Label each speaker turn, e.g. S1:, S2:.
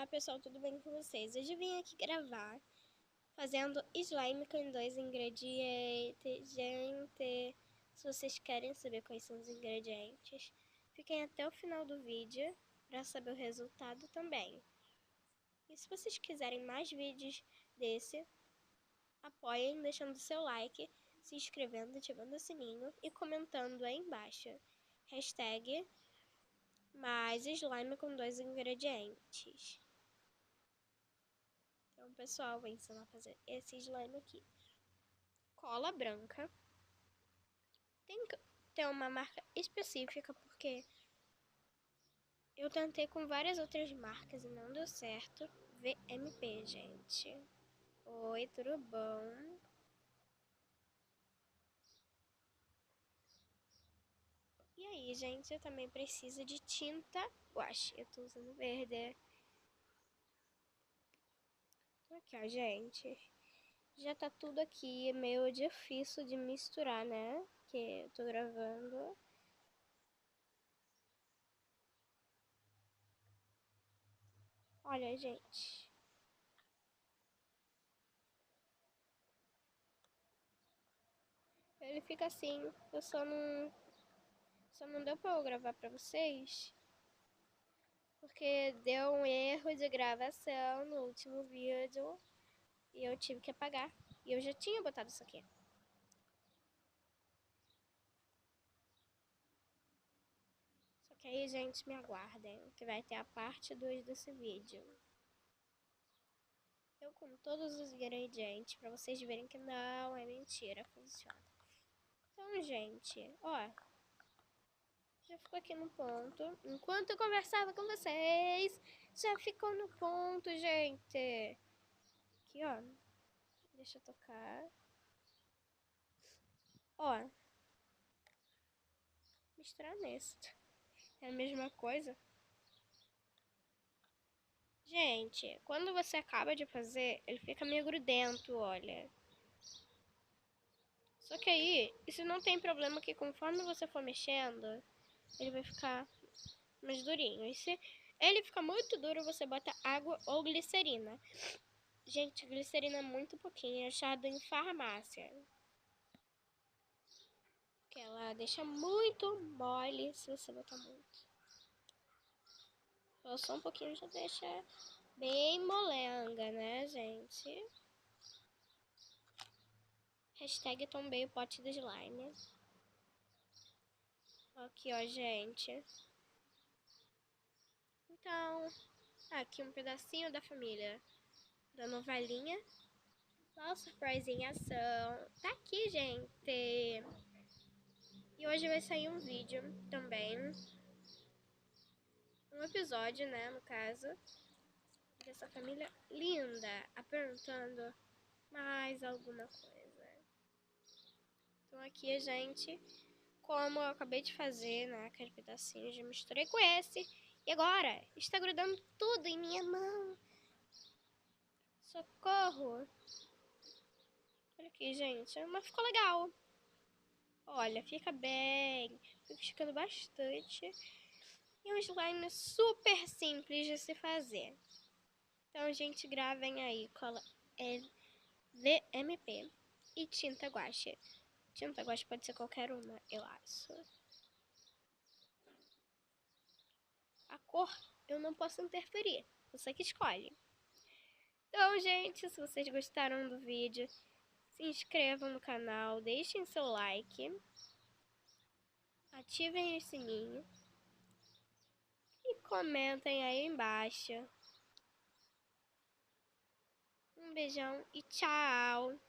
S1: Olá pessoal, tudo bem com vocês? Hoje eu vim aqui gravar fazendo slime com 2 ingredientes. Gente, se vocês querem saber quais são os ingredientes, fiquem até o final do vídeo para saber o resultado também. E se vocês quiserem mais vídeos desse, apoiem deixando seu like, se inscrevendo, ativando o sininho e comentando aí embaixo. Hashtag mais slime com 2 ingredientes. Então, pessoal, vou ensinar a fazer esse slime aqui. Cola branca. Tem que ter uma marca específica, porque eu tentei com várias outras marcas e não deu certo. VMP, gente. Oi, tudo bom? E aí, gente, eu também preciso de tinta guache. Eu tô usando verde. Aqui, ó, gente. Já tá tudo aqui, é meio difícil de misturar, né? Que eu tô gravando. Olha, gente. Ele fica assim. Eu só não deu pra eu gravar pra vocês. Porque deu um erro de gravação no último vídeo. E eu tive que apagar. E eu já tinha botado isso aqui. Só que aí, gente, me aguardem, que vai ter a parte 2 desse vídeo. Eu com todos os ingredientes, pra vocês verem que não é mentira, funciona. Então, gente, ó, já ficou aqui no ponto. Enquanto eu conversava com vocês, já ficou no ponto, gente. Aqui, ó, deixa eu tocar. Ó, misturar nesse. É a mesma coisa. Gente, quando você acaba de fazer, ele fica meio grudento, olha. Só que aí, isso não tem problema que conforme você for mexendo, ele vai ficar mais durinho. E se ele ficar muito duro, você bota água ou glicerina. Gente, glicerina é muito pouquinho, é achado em farmácia. Que ela deixa muito mole se você botar muito. Só um pouquinho já deixa bem molenga, né, gente? Hashtag tombei o pote do slime. Aqui, ó, gente. Então, aqui um pedacinho da família da novelinha. Ó, surprise em ação. Tá aqui, gente. E hoje vai sair um vídeo também. Um episódio, né, no caso. Dessa família linda. Aperguntando mais alguma coisa. Então aqui, gente, como eu acabei de fazer, né, aquele pedacinho, já misturei com esse. E agora, está grudando tudo em minha mão. Socorro. Olha aqui, gente, mas ficou legal. Olha, fica bem, fica esticando bastante. E um slime super simples de se fazer. Então, gente, gravem aí, cola VMP e tinta guache. Tinta guache pode ser qualquer uma, eu acho. A cor eu não posso interferir, você que escolhe. Então, gente, se vocês gostaram do vídeo, se inscrevam no canal, deixem seu like, ativem o sininho e comentem aí embaixo. Um beijão e tchau!